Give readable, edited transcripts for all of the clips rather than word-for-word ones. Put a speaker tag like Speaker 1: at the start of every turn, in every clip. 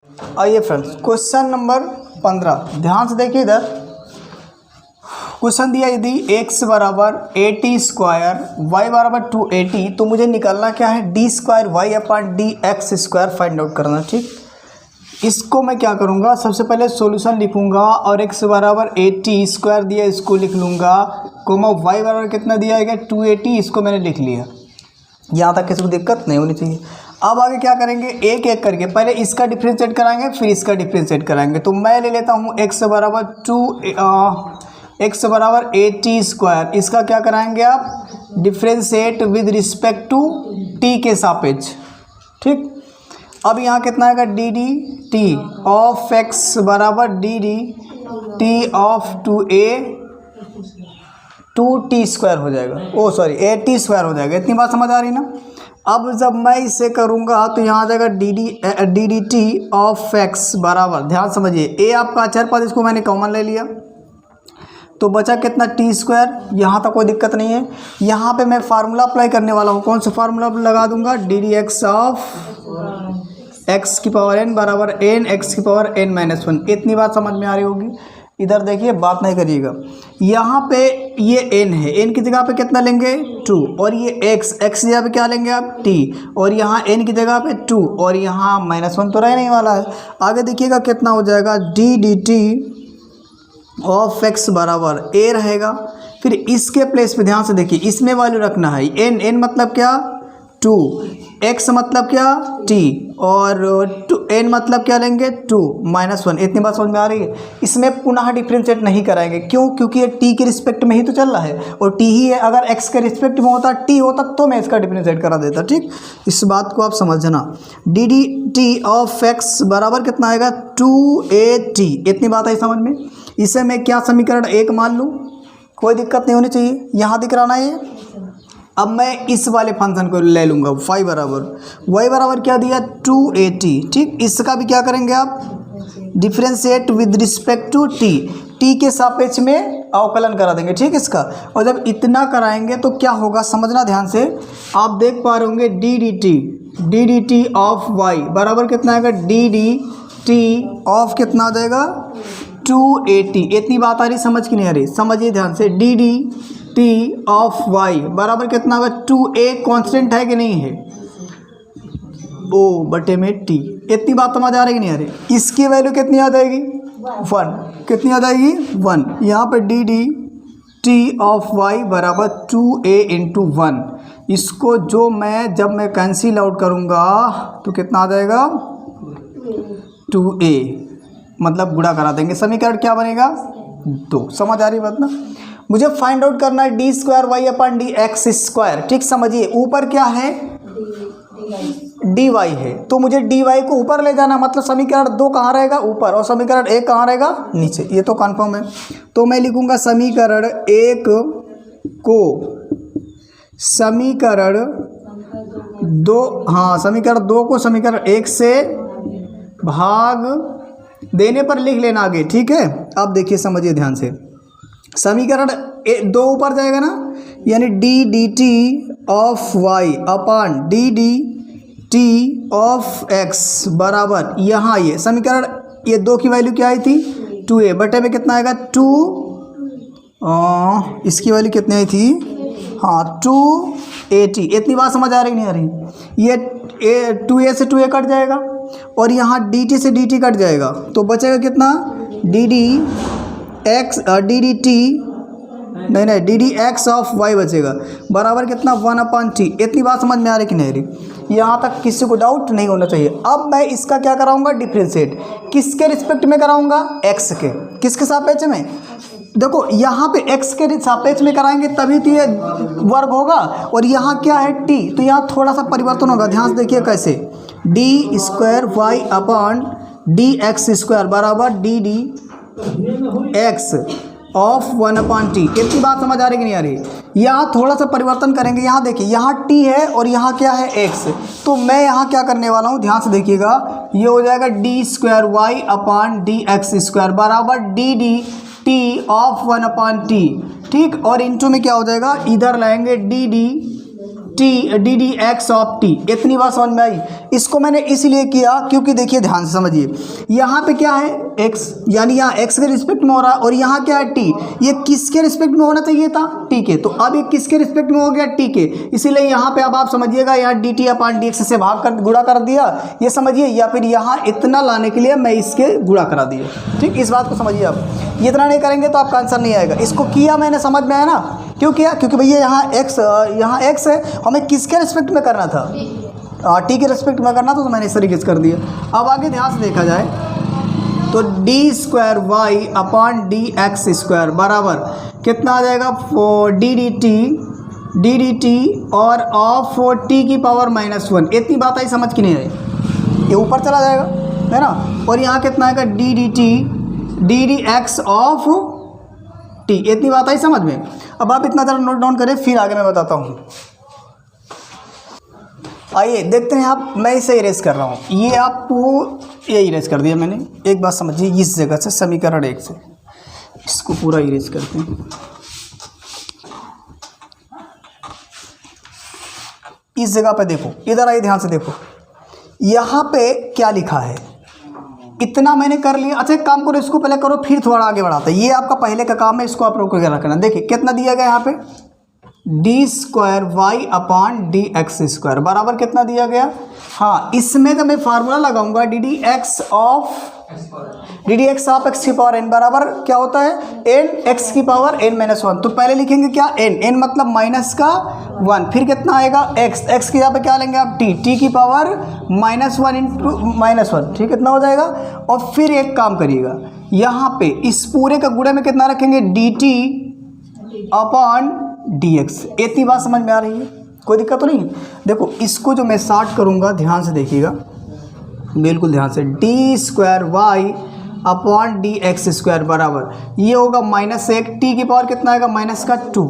Speaker 1: आइए friends, question number 15 ध्यान से देखिए। इधर क्वेश्चन दिया यदि x बराबर 80 स्क्वायर y बराबर 280, तो मुझे निकालना क्या है, d square y upon d x square find out करना। ठीक, इसको मैं क्या करूँगा, सबसे पहले सॉल्यूशन लिखूँगा और x बराबर 80 स्क्वायर दिया इसको लिख लूँगा, कोमा y बराबर कितना दिया है 280, इसको मैंने लिख लिया। यहाँ तक किसी को दिक्कत नहीं होनी चाहिए। अब आगे क्या करेंगे, एक एक करके पहले इसका डिफ्रेंशिएट कराएंगे फिर इसका डिफ्रेंशिएट कराएंगे। तो मैं ले लेता हूँ x बराबर 80 स्क्वायर, इसका क्या कराएंगे आप, differentiate with respect to t के सापेक्ष। ठीक, अब यहाँ कितना आएगा, d d t of x बराबर d d t of 2t square हो जाएगा, ओ सॉरी 80 स्क्वायर हो जाएगा। इतनी बात समझ आ रही ना। अब जब मैं इसे करूँगा तो यहाँ आ जाएगा D d t of x बराबर, ध्यान समझिए, ए आपका अचर पद, इसको मैंने कॉमन ले लिया तो बचा कितना टी स्क्वायर। यहाँ तक कोई दिक्कत नहीं है। यहाँ पे मैं फार्मूला अप्लाई करने वाला हूँ, कौन सा फार्मूला लगा दूंगा, D d x of x की पावर n बराबर n एक्स की पावर n-1। इतनी बात समझ में आ रही होगी। इधर देखिए, बात नहीं करिएगा। यहाँ पे ये n है, n की जगह पे कितना लेंगे 2, और ये x की जगह पे क्या लेंगे आप t, और यहाँ n की जगह पे 2, और यहाँ -1 तो रहने वाला है। आगे देखिएगा कितना हो जाएगा, D d t of x बराबर a रहेगा। फिर इसके प्लेस पे ध्यान से देखिए, इसमें वैल्यू रखना है, n मतलब क्या 2, x मतलब क्या t, और n मतलब क्या लेंगे 2 -1। इतनी बात समझ में आ रही है। इसमें पुनः डिफ्रेंशिएट नहीं कराएंगे, क्यों, क्योंकि ये t के रिस्पेक्ट में ही तो चल रहा है और t ही है। अगर x के रिस्पेक्ट में होता, t होता तो मैं इसका डिफ्रेंशिएट करा देता। ठीक, इस बात को आप समझना। D d t of x बराबर कितना आएगा 2at। इतनी बात आई समझ में। इसे मैं क्या समीकरण 1 मान लूँ, कोई दिक्कत नहीं होनी चाहिए। यहाँ दिख रहा है। अब मैं इस वाले फंक्शन को ले लूँगा, y बराबर क्या दिया 280। ठीक, इसका भी क्या करेंगे आप, differentiate with respect to t के सापेक्ष में अवकलन करा देंगे। ठीक, इसका, और जब इतना कराएंगे तो क्या होगा समझना ध्यान से। आप देख पा रहे होंगे D d t of y बराबर कितना आएगा, डी डी टी ऑफ कितना आ जाएगा 280। इतनी बात आ रही, समझ की नहीं आ रही, समझिए ध्यान से। D d t of y बराबर कितना होगा 2a, कांस्टेंट है कि नहीं है, o बटे में t। इतनी बात समझ आ रही कि नहीं आ रही। इसकी वैल्यू कितनी आ जाएगी 1, कितनी आ जाएगी 1। यहाँ पे d d t of y बराबर 2a इंटू 1। इसको जब मैं कैंसिल आउट करूँगा तो कितना आ जाएगा 2a, मतलब गुणा करा देंगे, समीकरण क्या बनेगा 2। समझ आ रही बात ना। मुझे फाइंड आउट करना है d square y upon d x square. ठीक, समझिए, ऊपर क्या है डी वाई है, तो मुझे डी वाई को ऊपर ले जाना, मतलब समीकरण 2 कहाँ रहेगा ऊपर और समीकरण 1 कहाँ रहेगा नीचे, ये तो कन्फर्म है। तो मैं लिखूंगा समीकरण 1 को समीकरण 2, हाँ समीकरण 2 को समीकरण 1 से भाग देने पर लिख लेना आगे। ठीक है, अब देखिए समझिए ध्यान से, समीकरण 2 ऊपर जाएगा ना, यानी d d t of y upon d d t of x बराबर, यहाँ ये समीकरण, ये 2 की वैल्यू क्या आई थी 2a बटे में कितना आएगा 2, इसकी वैल्यू कितनी आई थी, हाँ 280। इतनी बात समझ आ रही नहीं आ रही। ये 2a से 2a कट जाएगा और यहाँ dt से dt कट जाएगा, तो बचेगा कितना d d x of y बचेगा बराबर कितना 1/t। इतनी बात समझ में आ रही कि नहीं रही, यहाँ तक किसी को डाउट नहीं होना चाहिए। अब मैं इसका क्या कराऊंगा, डिफ्रेंशिएट किसके रिस्पेक्ट में कराऊंगा, x के, किसके सापेक्ष में, देखो यहाँ पे x के सापेक्ष में कराएंगे तभी तो ये वर्ग होगा, और यहाँ क्या है t, तो यहाँ थोड़ा सा परिवर्तन होगा। ध्यान से देखिए कैसे, d square y upon d x square बराबर d d x of 1/t। इतनी बात समझ आ रही कि नहीं आ रही। यहाँ थोड़ा सा परिवर्तन करेंगे। यहाँ देखिए, यहाँ t है और यहाँ क्या है x, तो मैं यहाँ क्या करने वाला हूँ, ध्यान से देखिएगा, ये हो जाएगा d square y upon d x square बराबर d d t of 1/t। ठीक, और इंटू में क्या हो जाएगा, इधर लाएंगे D D D d x of T. इतनी बात समझ में आई। इसको मैंने इसलिए किया क्योंकि देखिए ध्यान से समझिए, यहाँ पे क्या है x, यानी यहाँ x के रिस्पेक्ट में हो रहा है, और यहाँ क्या है t। ये किसके रिस्पेक्ट में होना चाहिए था? t के। तो अब ये किसके रिस्पेक्ट में हो गया? t के। इसीलिए यहाँ पे अब आप समझिएगा, यहाँ dt अपान dx से भाग कर गुणा कर दिया, ये समझिए, या फिर यहाँ इतना लाने के लिए मैं इसके गुणा करा दिया। ठीक, इस बात को समझिए। आप ये इतना नहीं करेंगे तो आपका आंसर नहीं आएगा। इसको किया मैंने, समझ में आया ना? क्यों किया? क्योंकि भैया यहाँ x है, हमें किसके रिस्पेक्ट में करना था? टी के रिस्पेक्ट में करना, तो मैंने इस तरीके से कर दिया। अब आगे ध्यान से देखा जाए तो d square y upon d x square बराबर कितना आ जाएगा? डी डी टी और ऑफ टी की पावर -1। इतनी बात आई, समझ की नहीं आई? ये ऊपर चला जाएगा, है ना? और यहाँ कितना आएगा? D d x of T. इतनी बात आई समझ में? अब आप इतना ज़रा नोट डाउन करें, फिर आगे मैं बताता हूँ। आइए देखते हैं। आप, मैं इसे इरेज कर रहा हूँ, ये आपको ये इरेज कर दिया मैंने। एक बात समझिए, इस जगह से समीकरण 1 से इसको पूरा इरेज करते हैं। इस जगह पे देखो, इधर आइए ध्यान से देखो, यहाँ पे क्या लिखा है? इतना मैंने कर लिया। अच्छा एक काम करो, इसको पहले करो फिर थोड़ा आगे बढ़ाते हैं। ये आपका पहले का काम है, इसको आप रोक के रखना। देखिए कितना दिया गया यहाँ पे? D square y upon d x square बराबर कितना दिया गया? हाँ, इसमें तो मैं फार्मूला लगाऊंगा D d x of x की पावर n बराबर क्या होता है? n x की पावर n-1। तो पहले लिखेंगे क्या? n मतलब माइनस का 1, फिर कितना आएगा? x की यहाँ पे क्या लेंगे आप? t की पावर -1 इंटू -1। ठीक, कितना हो जाएगा? और फिर एक काम करिएगा, यहाँ पे इस पूरे का गुणे में कितना रखेंगे? dt upon dx। इतनी बात समझ में आ रही है? कोई दिक्कत तो नहीं? देखो इसको जो मैं शॉर्ट करूँगा, ध्यान से देखिएगा, बिल्कुल ध्यान से। D square y upon d x square बराबर ये होगा -1, टी की पावर कितना आएगा? -2।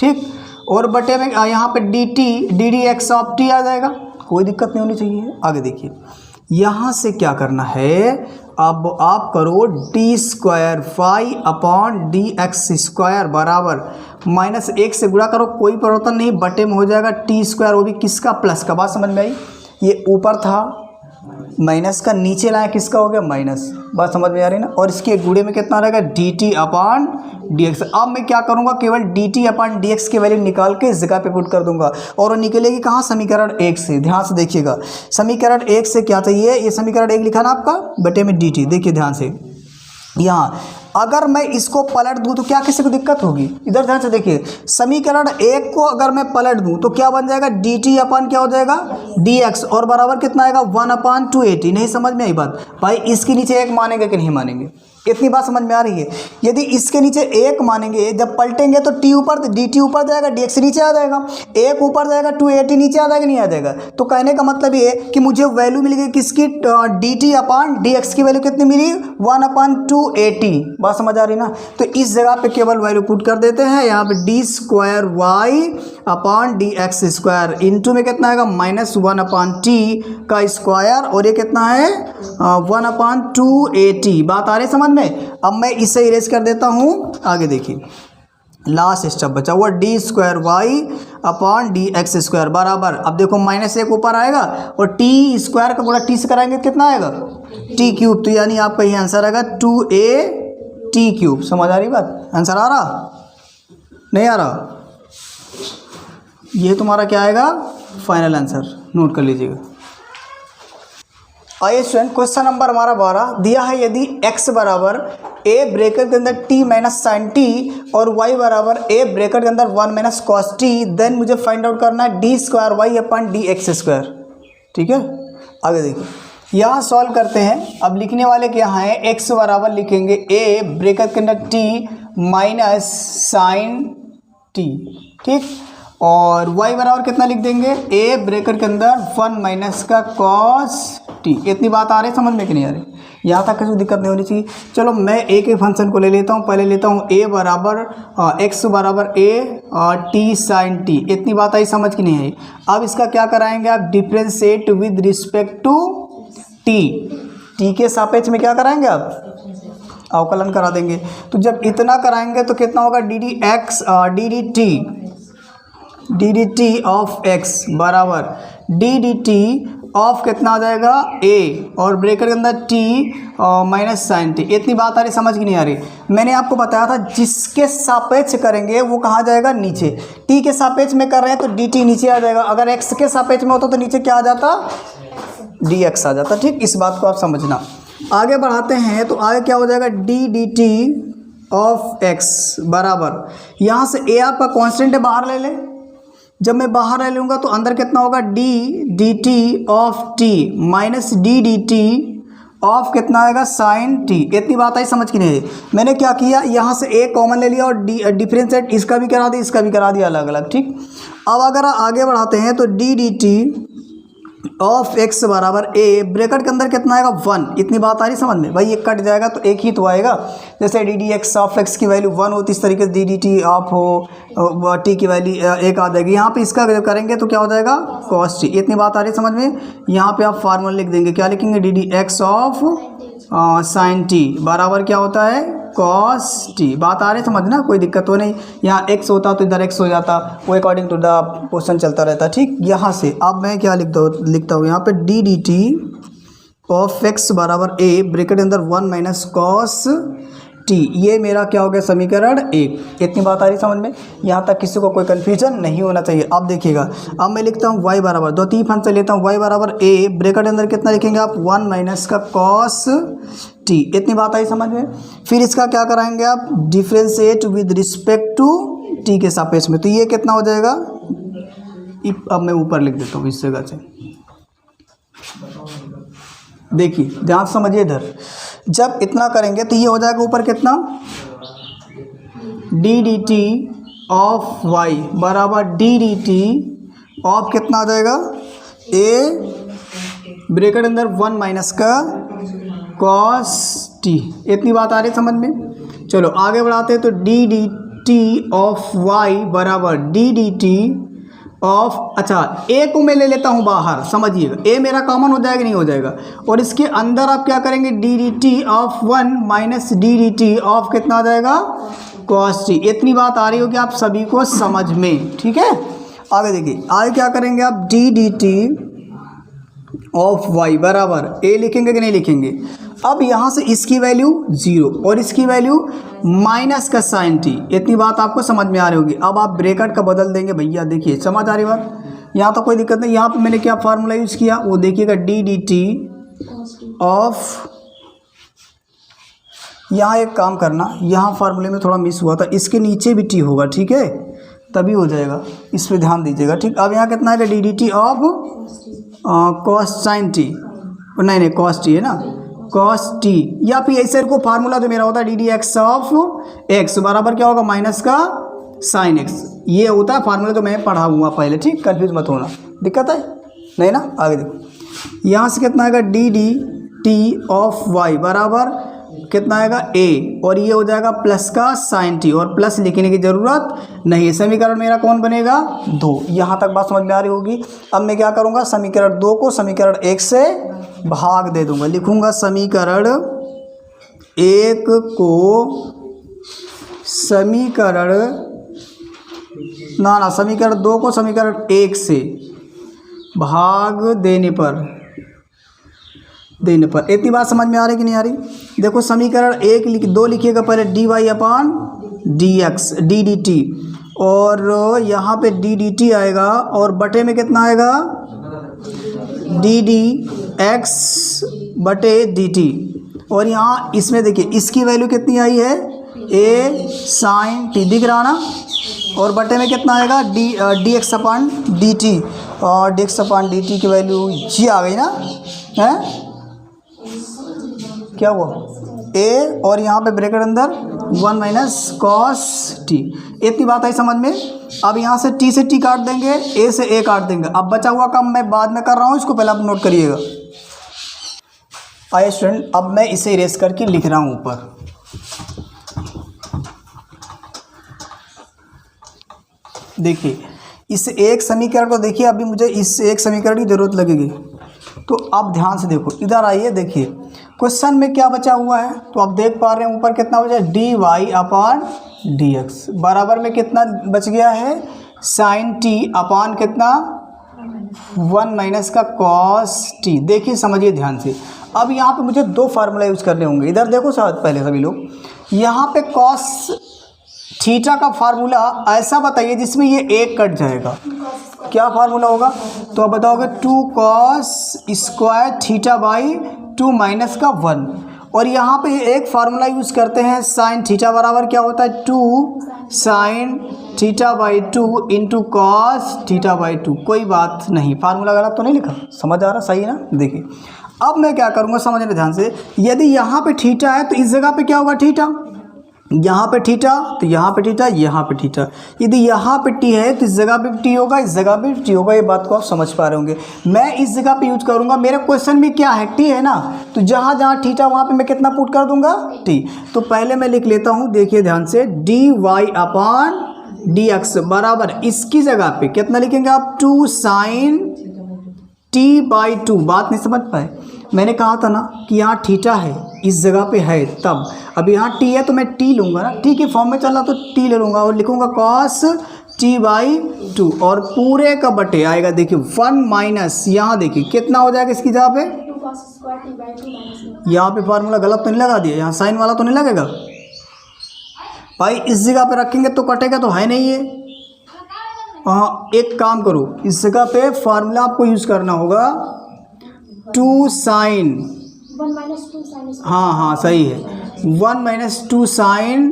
Speaker 1: ठीक, और बटे में यहाँ पे d d x of t आ जाएगा। कोई दिक्कत नहीं होनी चाहिए। आगे देखिए, यहाँ से क्या करना है? अब आप करो d square y upon d x square बराबर -1 से गुणा करो, कोई परिवर्तन नहीं, बटे में हो जाएगा टी स्क्वायर, वो भी किसका? प्लस का। बात समझ में आई? ये ऊपर था माइनस का, नीचे लाया किसका हो गया? माइनस। बात समझ में आ रही है ना? और इसके गुणे में कितना रहेगा? D T upon d x. अब मैं क्या करूँगा? केवल D T upon d x की वैल्यू निकाल के इस जगह पे पुट कर दूंगा, और वो निकलेगी कहाँ? समीकरण 1 से। ध्यान से देखिएगा, समीकरण 1 से क्या चाहिए? ये समीकरण 1 लिखा ना आपका, बटे में डी टी। देखिए ध्यान से, यहाँ अगर मैं इसको पलट दूं तो क्या किसी को दिक्कत होगी? इधर ध्यान से देखिए, समीकरण 1 को अगर मैं पलट दूं तो क्या बन जाएगा? डी टी अपन क्या हो जाएगा? डी एक्स, और बराबर कितना आएगा? 1/280। नहीं समझ में आई बात? भाई इसके नीचे 1 मानेंगे कि नहीं मानेंगे? इतनी बात समझ में आ रही है? यदि इसके नीचे 1 मानेंगे, जब पलटेंगे तो टी ऊपर, डी टी ऊपर जाएगा, डी एक्स नीचे आ जाएगा, 1 ऊपर जाएगा, 280 नीचे आ जाएगा, नहीं आ जाएगा? तो कहने का मतलब ये कि मुझे वैल्यू मिल गई किसकी? D T upon d x की वैल्यू कितनी मिली? 1/280। बात समझ आ रही ना? तो इस जगह पे केवल वैल्यू पुट कर देते हैं। यहाँ पे d square y upon d x square into में कितना आएगा? -1/t का स्क्वायर, और ये कितना है? 1/280। बात आ रही है समझ में? अब मैं इसे इरेज कर देता हूँ। आगे देखिए, लास्ट स्टेप बचा हुआ, d square y upon d x square बराबर, अब देखो -1 ऊपर आएगा, और टी स्क्वायर का गुणा टी से कराएंगे कितना आएगा? T cube. तो यानी आपका ये आंसर आएगा 2a⁻t³। समझ आ रही बात? आंसर आ रहा? नहीं आ रहा? ये तुम्हारा क्या आएगा? Final answer. नोट कर लीजिएगा। आइए स्टूडेंट, क्वेश्चन नंबर हमारा 12 दिया है। यदि x बराबर a ब्रैकेट के अंदर t माइनस साइन टी और y बराबर a ब्रैकेट के अंदर 1 माइनस कॉस टी, देन मुझे फाइंड आउट करना है डी स्क्वायर वाई अपन डी एक्स स्क्वायर। ठीक है, आगे देखिए, यहाँ सॉल्व करते हैं। अब लिखने वाले क्या है? x बराबर लिखेंगे a ब्रैकेट के अंदर t माइनस साइन टी। ठीक, और y बराबर कितना लिख देंगे? a ब्रैकेट के अंदर 1 माइनस का कॉस टी। इतनी बात आ रही है समझ में कि नहीं आ रही? यहाँ तक किसी दिक्कत नहीं होनी चाहिए। चलो मैं एक एक फंक्शन को ले लेता हूँ। पहले लेता हूँ a बराबर x बराबर a टी साइन टी। इतनी बात आई समझ की नहीं आई? अब इसका क्या कराएंगे आप? Differentiate with respect to t के सापेक्ष में क्या कराएंगे आप? अवकलन करा देंगे। तो जब इतना कराएंगे तो कितना होगा? D d x d d T D d t of x बराबर डी डी टी ऑफ कितना आ जाएगा ए और ब्रेकेट के अंदर टी माइनस साइन टी। इतनी बात आ रही, समझ की नहीं आ रही? मैंने आपको बताया था जिसके सापेक्ष करेंगे वो कहाँ जाएगा, नीचे। टी के सापेक्ष में कर रहे हैं तो डी टी नीचे आ जाएगा, अगर एक्स के सापेक्ष में होता तो नीचे क्या आ जाता, डी एक्स आ जाता। ठीक, इस बात को आप समझना। आगे बढ़ाते हैं तो आगे क्या हो जाएगा, D d t of x बराबर, यहाँ से ए आपका कांस्टेंट है, बाहर ले ले। जब मैं बाहर ले लूँगा तो अंदर कितना होगा, D d t of T minus D d t of कितना आएगा, साइन टी। इतनी बात आई, समझ की नहीं? मैंने क्या किया, यहाँ से ए कॉमन ले लिया और डिफरेंशिएट इसका भी करा दिया, इसका भी करा दिया अलग अलग। ठीक, अब अगर आगे बढ़ाते हैं तो d d t of x बराबर ए, ब्रैकेट के अंदर कितना आएगा, 1। इतनी बात आ रही समझ में? भाई ये कट जाएगा तो एक ही तो आएगा। जैसे D d x of x की वैल्यू 1 होती, इस तरीके से डी डी टी ऑफ हो टी की वैल्यू 1 आ जाएगी। यहाँ पे इसका जब करेंगे तो क्या हो जाएगा, कॉस टी। इतनी बात आ रही समझ में? यहाँ पे आप फार्मूला लिख देंगे, क्या लिखेंगे, D d x of sine T बराबर क्या होता है, कॉस टी। बात आ रही समझना, कोई दिक्कत तो नहीं। यहाँ एक्स होता तो इधर एक्स हो जाता, वो अकॉर्डिंग टू द क्वेश्चन चलता रहता। ठीक, यहाँ से अब मैं क्या लिखता हूँ यहाँ पे, d d t of x बराबर ए, ब्रैकेट के अंदर 1 माइनस कॉस टी। ये मेरा क्या हो गया, समीकरण 1। इतनी बात आ रही समझ में? यहाँ तक किसी को कोई कन्फ्यूजन नहीं होना चाहिए। अब देखिएगा, अब मैं लिखता हूँ y बराबर, 2 3 फंक्शन लेता हूँ, y बराबर ए, ब्रैकेट के अंदर कितना लिखेंगे आप, 1 माइनस का कॉस टी। इतनी बात आई समझ में? फिर इसका क्या कराएंगे आप, differentiate with respect to t के सापेक्ष में। तो ये कितना हो जाएगा, अब मैं ऊपर लिख देता हूँ इस जगह से। देखिए ध्यान समझिए इधर, जब इतना करेंगे तो ये हो जाएगा ऊपर कितना, d d t of y बराबर डी डी टी ऑफ कितना आ जाएगा, ए ब्रैकेट अंदर 1 माइनस का कॉस टी। इतनी बात आ रही समझ में? चलो आगे बढ़ाते हैं तो d d t of y बराबर डी डी टी ऑफ, अच्छा ए को मैं ले लेता हूँ बाहर, समझिएगा ए मेरा कॉमन हो जाएगा, नहीं हो जाएगा, और इसके अंदर आप क्या करेंगे, D d t of 1 minus D d t of कितना आ जाएगा, कॉस टी। इतनी बात आ रही होगी आप सभी को समझ में? ठीक है, आगे देखिए, आगे क्या करेंगे आप, d d t of y बराबर ए लिखेंगे कि नहीं लिखेंगे। अब यहाँ से इसकी वैल्यू 0 और इसकी वैल्यू माइनस का साइन टी। इतनी बात आपको समझ में आ रही होगी। अब आप ब्रैकेट का बदल देंगे भैया, देखिए समझ आ रही बात? यहाँ तो कोई दिक्कत नहीं। यहाँ पे मैंने क्या फार्मूला यूज़ किया वो देखिएगा, डी डी टी ऑफ, यहाँ एक काम करना, यहाँ फार्मूले में थोड़ा मिस हुआ था, इसके नीचे भी टी होगा, ठीक है, तभी हो जाएगा, इस पर ध्यान दीजिएगा। ठीक, अब यहाँ कितना है, D d t of cos sine T, नहीं कॉस टी है ना, कॉस टी, या फिर ऐसे को फार्मूला जो मेरा होता है D d x of x बराबर क्या होगा, माइनस का साइन एक्स। ये होता है फार्मूला जो मैं पढ़ा हुआ पहले। ठीक, कन्फ्यूज मत होना, दिक्कत है नहीं ना। आगे देखो, यहाँ से कितना आएगा, d d t of y बराबर कितना आएगा, ए, और ये हो जाएगा प्लस का साइन टी, और प्लस लिखने की ज़रूरत नहीं है। समीकरण मेरा कौन बनेगा, 2। यहाँ तक बात समझ में आ रही होगी। अब मैं क्या करूँगा, समीकरण 2 को समीकरण 1 से भाग दे दूंगा, लिखूंगा समीकरण 1 को समीकरण समीकरण 2 को समीकरण 1 से भाग देने पर इतनी बात समझ में आ रही कि नहीं आ रही? देखो समीकरण 2 लिखिएगा पहले, d y upon d x d d t, और यहाँ पे डी डी टी आएगा, और बटे में कितना आएगा, डी डी एक्स बटे डी टी, और यहाँ इसमें देखिए इसकी वैल्यू कितनी आई है, ए साइन टी, दिख रहा ना, और बटे में कितना आएगा, d x upon d t, और d x upon d t की वैल्यू जी आ गई ना, है क्या हुआ, ए, और यहाँ पे ब्रैकेट अंदर 1 माइनस कॉस टी। इतनी बात आई समझ में? अब यहाँ से टी से टी काट देंगे, ए से ए काट देंगे। अब बचा हुआ काम मैं बाद में कर रहा हूँ, इसको पहले आप नोट करिएगा। आइए स्टूडेंट, अब मैं इसे इरेज करके लिख रहा हूँ ऊपर। देखिए इस एक समीकरण को देखिए, अभी मुझे इस एक समीकरण की जरूरत लगेगी, तो आप ध्यान से देखो, इधर आइए, देखिए क्वेश्चन में क्या बचा हुआ है, तो आप देख पा रहे हैं ऊपर कितना बचा है, d y upon d x बराबर में कितना बच गया है, साइन टी अपान कितना 1 माइनस का कॉस टी। देखिए समझिए ध्यान से, अब यहाँ पे मुझे दो फार्मूला यूज़ करने होंगे। इधर देखो पहले सभी लोग, यहाँ पे कॉस थीटा का फार्मूला ऐसा बताइए जिसमें ये एक कट जाएगा। क्या फार्मूला होगा? तो आप बताओगे 2 cos square theta by 2 minus का 1। और यहाँ पे एक फार्मूला यूज़ करते हैं साइन थीटा बराबर क्या होता है 2 sine theta by 2 into cos theta by 2। कोई बात नहीं, फार्मूला गलत तो नहीं लिखा, समझ आ रहा, सही है ना। देखिए अब मैं क्या करूँगा, समझने ध्यान से, यदि यहाँ पे थीटा है तो इस जगह पे क्या होगा थीटा, यहाँ पे थीटा तो यहाँ पे थीटा, यहाँ पे थीटा। यदि यहाँ पे टी है तो इस जगह पे टी होगा, इस जगह पे टी होगा। ये बात को आप समझ पा रहे होंगे। मैं इस जगह पे यूज करूँगा, मेरे क्वेश्चन में क्या है टी है ना, तो जहाँ जहाँ थीटा वहाँ पे मैं कितना पुट कर दूंगा टी। तो पहले मैं लिख लेता हूँ, देखिए ध्यान से, D Y upon d x बराबर इसकी जगह पे कितना लिखेंगे आप 2 साइन टी बाई 2। बात नहीं समझ पाए? मैंने कहा था ना कि यहाँ थीटा है, इस जगह पे है तब। अब यहाँ टी है तो मैं टी लूँगा ना, टी के फॉर्म में चलना तो टी ले लूँगा और लिखूँगा कॉस टी बाई 2 और पूरे का बटे आएगा। देखिए 1 माइनस, यहाँ देखिए कितना हो जाएगा इसकी जगह पे, यहाँ पे फार्मूला गलत तो नहीं लगा दिया, यहाँ साइन वाला तो नहीं लगेगा भाई। इस जगह पे रखेंगे तो कटेगा तो है नहीं ये। हाँ एक काम करो, इस जगह पे फार्मूला आपको यूज़ करना होगा 2 साइन, हाँ सही है, 1 minus 2 sine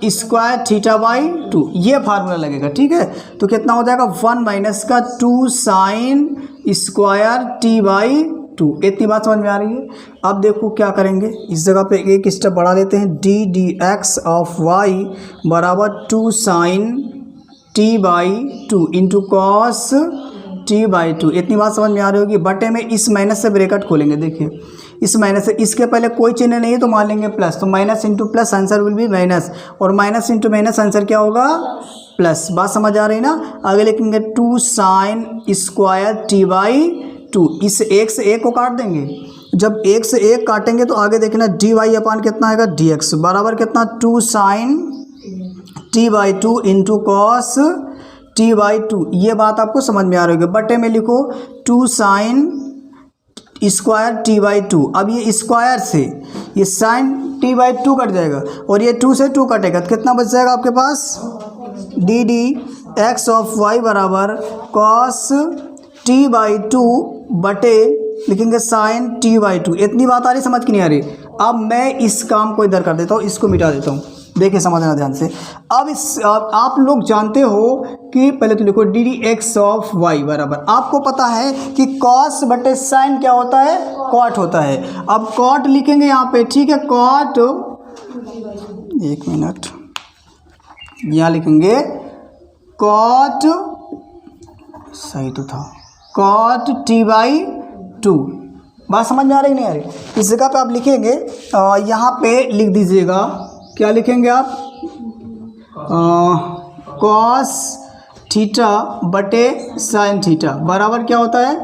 Speaker 1: square theta by 2, ये फार्मूला लगेगा। ठीक है, तो कितना हो जाएगा 1 माइनस का 2 साइन स्क्वायर टी बाई 2। इतनी बात समझ में आ रही है? अब देखो क्या करेंगे, इस जगह पे एक स्टेप बढ़ा देते हैं, d d x of y बराबर 2 sine t by 2 into cos t by 2। इतनी बात समझ में आ रही होगी। बटे में इस माइनस से ब्रैकेट खोलेंगे, देखिए इस माइनस से, इसके पहले कोई चिन्ह नहीं है तो मान लेंगे प्लस, तो minus into plus answer will be minus, और माइनस इंटू माइनस आंसर क्या होगा प्लस। बात समझ आ रही है ना। आगे लिखेंगे 2 साइन स्क्वायर टी बाई 2, इस एक से एक को काट देंगे। जब एक से एक काटेंगे तो आगे देखना डी वाई अपान कितना आएगा डी एक्स बराबर कितना 2 sine t by 2 into cos t by 2। ये बात आपको समझ में आ रही होगी। बटे में लिखो 2 साइन स्क्वायर टी बाई 2। अब ये स्क्वायर से ये साइन टी बाई 2 कट जाएगा और ये 2 से 2 कटेगा तो कितना बच जाएगा आपके पास, d d x of y बराबर कॉस टी बाई 2 बटे लिखेंगे साइन टी बाई 2। इतनी बात आ रही, समझ की नहीं आ रही? अब मैं इस काम को इधर कर देता हूँ, इसको मिटा देता हूँ। देखिए समझना ध्यान से। अब आप लोग जानते हो कि पहले तो लिखो d d x of y बराबर, आपको पता है कि कॉस बटे साइन क्या होता है, कॉट होता है। अब कॉट लिखेंगे यहाँ पे, ठीक है, कॉट, एक मिनट, यहाँ लिखेंगे कॉट, सही तो था, कॉट टी बाई 2। बात समझ में आ रही नहीं आ रही? इस जगह पे आप लिखेंगे, यहाँ पे लिख दीजिएगा, क्या लिखेंगे आप, कॉस थीटा बटे साइन थीटा बराबर क्या होता है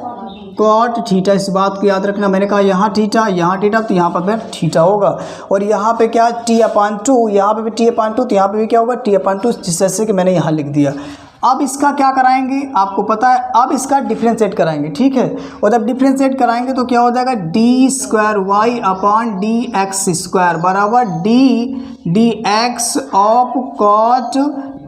Speaker 1: कॉट थीटा। इस बात को याद रखना। मैंने कहा यहाँ थीटा तो यहाँ पर थीटा होगा, और यहाँ पे क्या टी अपान 2, यहाँ पे भी टी अपान 2, तो यहाँ पे भी क्या होगा टी अपान 2, जैसे कि मैंने यहाँ लिख दिया। अब इसका क्या कराएंगे आपको पता है, अब इसका डिफ्रेंशिएट कराएंगे, ठीक है। और जब डिफ्रेंशिएट कराएंगे तो क्या हो जाएगा d square y upon d x square बराबर d x of cot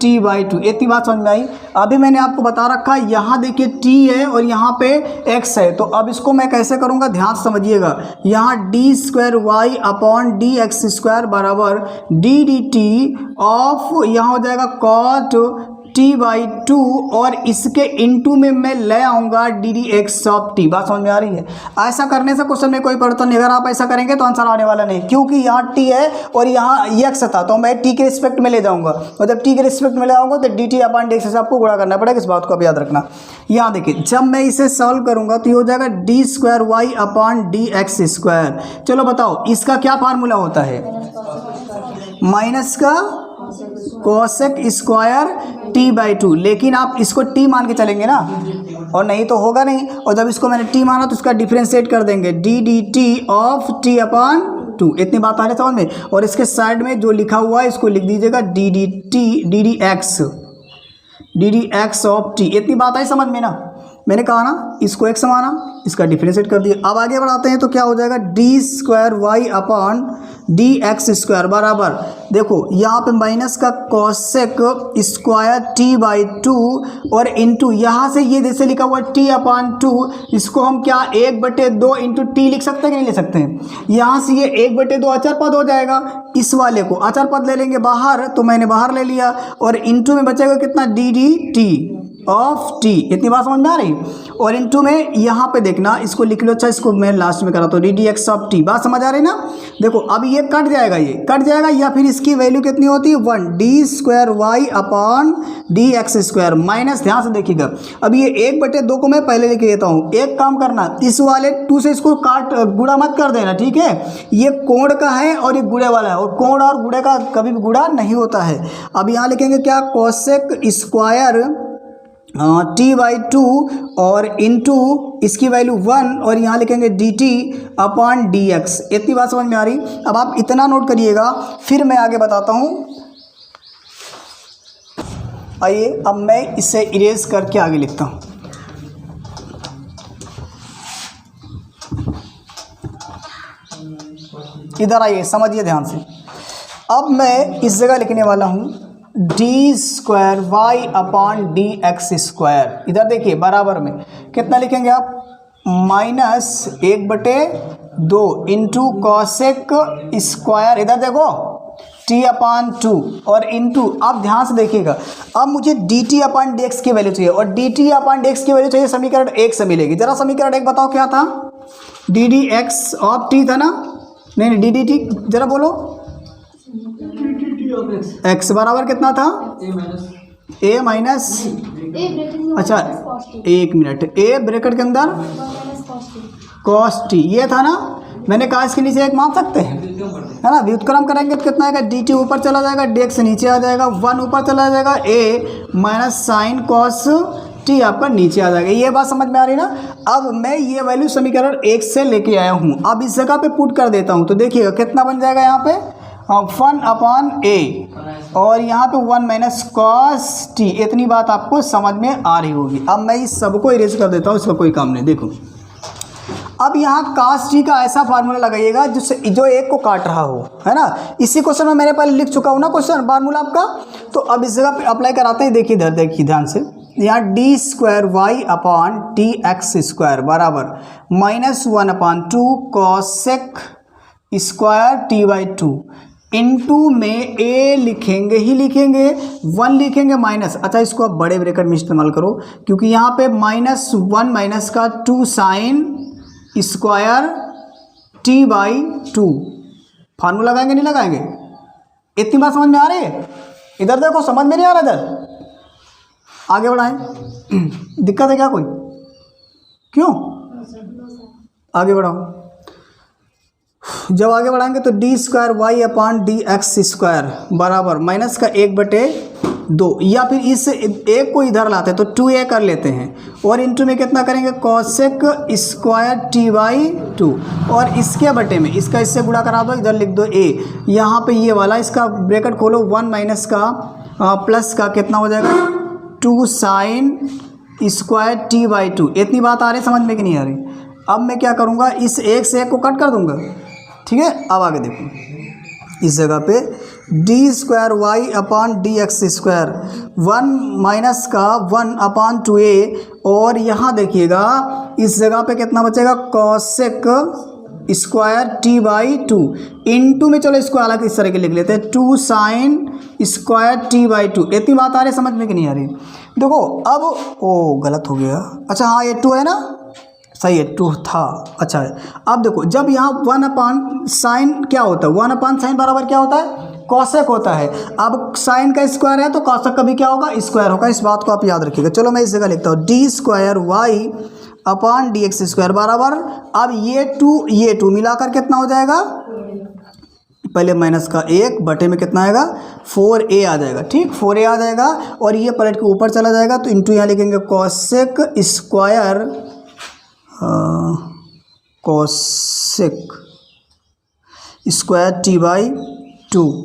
Speaker 1: t by 2। इतनी बात समझ में आई? अभी मैंने आपको बता रखा है, यहाँ देखिए टी है और यहाँ पे एक्स है, तो अब इसको मैं कैसे करूँगा ध्यान समझिएगा। यहाँ d square y upon d x square बराबर डी डी टी ऑफ, यहाँ हो जाएगा कॉट टी बाई 2, और इसके इनटू में मैं ले आऊँगा D d x of T. बात समझ में आ रही है? ऐसा करने से क्वेश्चन में कोई परिवर्तन नहीं, अगर आप ऐसा करेंगे तो आंसर आने वाला नहीं, क्योंकि यहाँ टी है और यहाँ एक्स था, तो मैं टी के रिस्पेक्ट में ले जाऊँगा, और जब टी के रिस्पेक्ट में ले आऊँगा तो D T upon d x से आपको गुणा करना पड़ेगा। इस बात को आप याद रखना। यहाँ देखिए, जब मैं इसे सॉल्व करूँगा तो ये हो जाएगा d square y upon d x square. चलो बताओ इसका क्या फार्मूला होता है, माइनस का कोसेक स्क्वायर टी बाई 2, लेकिन आप इसको टी मान के चलेंगे ना, और नहीं तो होगा नहीं। और जब इसको मैंने टी माना तो इसका डिफ्रेंशिएट कर देंगे D d t of T upon 2। इतनी बात आ रही है समझ में? और इसके साइड में जो लिखा हुआ है इसको लिख दीजिएगा D d T D d x d d x of T. इतनी बात आई समझ में ना। मैंने कहा ना इसको एक्स माना, इसका डिफरेंशिएट कर दिया। अब आगे बढ़ाते हैं तो क्या हो जाएगा, d square y upon d x square बराबर, देखो यहाँ पे माइनस का cosec square t by two और इंटू यहाँ से ये जैसे लिखा हुआ टी अपॉन टू, इसको हम क्या 1/2 इंटू टी लिख सकते हैं कि नहीं लिख सकते हैं। यहाँ से ये 1/2 अचर पद हो जाएगा, इस वाले को अचर पद ले लेंगे बाहर, तो मैंने बाहर ले लिया, और इंटू में बचेगा कितना, d d t of T. इतनी बात समझ में आ रही। और इनटू में यहाँ पे देखना, इसको लिख लो, अच्छा इसको मैं लास्ट में कराता हूँ, D d x of T. बात समझ आ रही ना। देखो अब ये कट जाएगा, ये कट जाएगा, या फिर इसकी वैल्यू कितनी होती है 1 d square y upon d x square minus, ध्यान से देखिएगा, अब ये 1/2 को मैं पहले लिख देता हूँ। एक काम करना, इस वाले 2 से इसको काट गुणा मत कर देना, ठीक है। ये कोण का है और ये गुणे वाला है, और कोण और गुणे का कभी भी गुणा नहीं होता है। अब यहाँ लिखेंगे क्या, कोसेक स्क्वायर टी बाई 2 और इंटू इसकी वैल्यू 1 और यहाँ लिखेंगे D T upon d x. इतनी बात समझ में आ रही। अब आप इतना नोट करिएगा, फिर मैं आगे बताता हूँ। आइए अब मैं इसे इरेज करके आगे लिखता हूँ। इधर आइए, समझिए ध्यान से। अब मैं इस जगह लिखने वाला हूँ d square y upon d x square. इधर देखिए बराबर में कितना लिखेंगे आप, -1/2 इंटू कॉसेक स्क्वायर, इधर देखो टी अपॉन 2 और इंटू, अब ध्यान से देखिएगा, अब मुझे D T upon d x की वैल्यू चाहिए, और D T upon d x की वैल्यू चाहिए समीकरण 1 से मिलेगी। जरा समीकरण 1 बताओ क्या था, D d x of T था ना, नहीं डी डी टी, जरा बोलो, एक्स बराबर कितना था, ए माइनस, अच्छा 1 मिनट, ए ब्रैकेट के अंदर कॉस टी, ये था ना। मैंने कहा इसके नीचे एक मान सकते हैं, है ना। व्युत्क्रम करेंगे तो कितना आएगा, डी टी ऊपर चला जाएगा, डी एक्स नीचे आ जाएगा, 1 ऊपर चला जाएगा, ए माइनस साइन कॉस टी आपका नीचे आ जाएगा। ये बात समझ में आ रही ना। अब मैं ये वैल्यू समीकरण 1 से लेके आया हूँ, अब इस जगह पे पुट कर देता हूँ, तो देखिएगा कितना बन जाएगा यहाँ पे 1 अपॉन ए और यहाँ पे 1 माइनस कॉस टी। इतनी बात आपको समझ में आ रही होगी। अब मैं इस सबको इरेज कर देता हूँ, इसका कोई काम नहीं। देखो अब यहाँ कॉस टी का ऐसा फार्मूला लगाइएगा जिससे जो एक को काट रहा हो, है ना। इसी क्वेश्चन में मैंने पहले लिख चुका हूँ ना क्वेश्चन फार्मूला आपका, तो अब इस जगह पे अप्लाई कराते हैं। देखिए इधर देखिए ध्यान से, यहाँ d square y upon t x square बराबर -1 upon 2 cosec square t by 2 into में ए लिखेंगे ही लिखेंगे, 1 लिखेंगे माइनस, अच्छा इसको आप बड़े ब्रैकेट में इस्तेमाल करो क्योंकि यहाँ पे -1 माइनस का 2 sine square t by 2। Formula लगाएंगे नहीं लगाएंगे, इतनी बात समझ में आ रही है। इधर देखो समझ में नहीं आ रहा, इधर आगे बढ़ाएं। दिक्कत है क्या कोई, क्यों, आगे बढ़ाओ। जब आगे बढ़ाएंगे तो d square y upon d x square बराबर माइनस का 1/2, या फिर इस एक को इधर लाते हैं तो 2a कर लेते हैं, और इंटू में कितना करेंगे कॉसेक स्क्वायर टी बाई 2, और इसके बटे में इसका इससे गुणा करा दो, इधर लिख दो a, यहाँ पे ये वाला इसका ब्रैकेट खोलो, 1 माइनस का प्लस का कितना हो जाएगा 2 साइन स्क्वायर टी बाई 2। इतनी बात आ रही समझ में कि नहीं आ रही। अब मैं क्या करूँगा, इस एक से एक को कट कर दूंगा, ठीक है। अब आगे देखो, इस जगह पे d square y upon d x square 1 minus का 1 अपॉन 2a, और यहाँ देखिएगा इस जगह पे कितना बचेगा cosec square t by 2 into में, चलो इसको अलग इस तरह के लिख लेते हैं 2 साइन स्क्वायर टी बाई 2। इतनी बात आ रही समझ में कि नहीं आ रही। देखो अब ओ गलत हो गया, अच्छा हाँ ये 2 है ना, सही है 2 था, अच्छा है। अब देखो जब यहाँ 1 अपॉन साइन क्या होता है, 1 अपॉन साइन बराबर क्या होता है कॉसेक होता है। अब साइन का स्क्वायर है तो कॉसेक का भी क्या होगा स्क्वायर होगा, इस बात को आप याद रखिएगा। चलो मैं इस जगह लिखता हूँ d square y upon d x square बराबर, अब ये 2 मिलाकर कितना हो जाएगा, पहले माइनस का 1 बटे में कितना आएगा 4a आ जाएगा, ठीक 4a आ जाएगा, और ये पलट के ऊपर चला जाएगा तो इंटू यहाँ लिखेंगे cosec square cosec square t by 2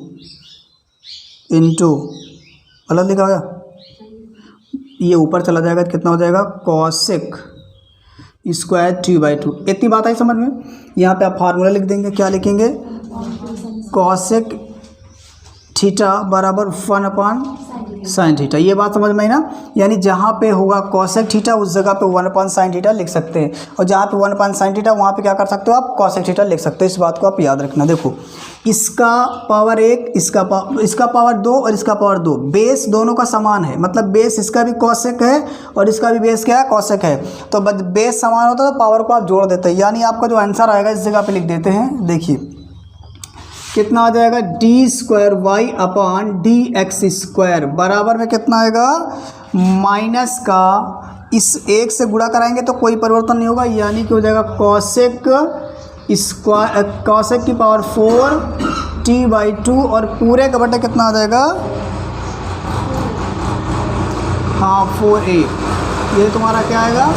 Speaker 1: into, गलत लिखा होगा ये ऊपर चला जाएगा तो कितना हो जाएगा कॉसेक स्क्वायर t/2। इतनी बात आई समझ में। यहाँ पे आप फार्मूला लिख देंगे, क्या लिखेंगे, कॉसेक थीटा बराबर 1/sin थीटा। ये बात समझ में आई ना। यानी जहाँ पे होगा कॉसेक थीटा उस जगह पे 1/sin थीटा लिख सकते हैं, और जहाँ पे 1/sin थीटा वहाँ पे क्या कर सकते हो आप, कॉसेक थीटा लिख सकते हो। इस बात को आप याद रखना। देखो इसका पावर 1, इसका पावर 2 और इसका पावर 2, बेस दोनों का समान है, मतलब बेस इसका भी कॉसेक है और इसका भी बेस क्या है, कॉसेक है। तो बेस समान होता है तो पावर को आप जोड़ देते हैं, यानी आपका जो आंसर आएगा इस जगह पे लिख देते हैं। देखिए कितना आ जाएगा, d²y/dx² बराबर में कितना आएगा, माइनस का इस 1 से गुणा कराएंगे तो कोई परिवर्तन नहीं होगा, यानी कि हो जाएगा कॉसेक की पावर 4 t/2 और पूरे का बटा कितना आ जाएगा, हाँ 4a। ये तुम्हारा क्या आएगा,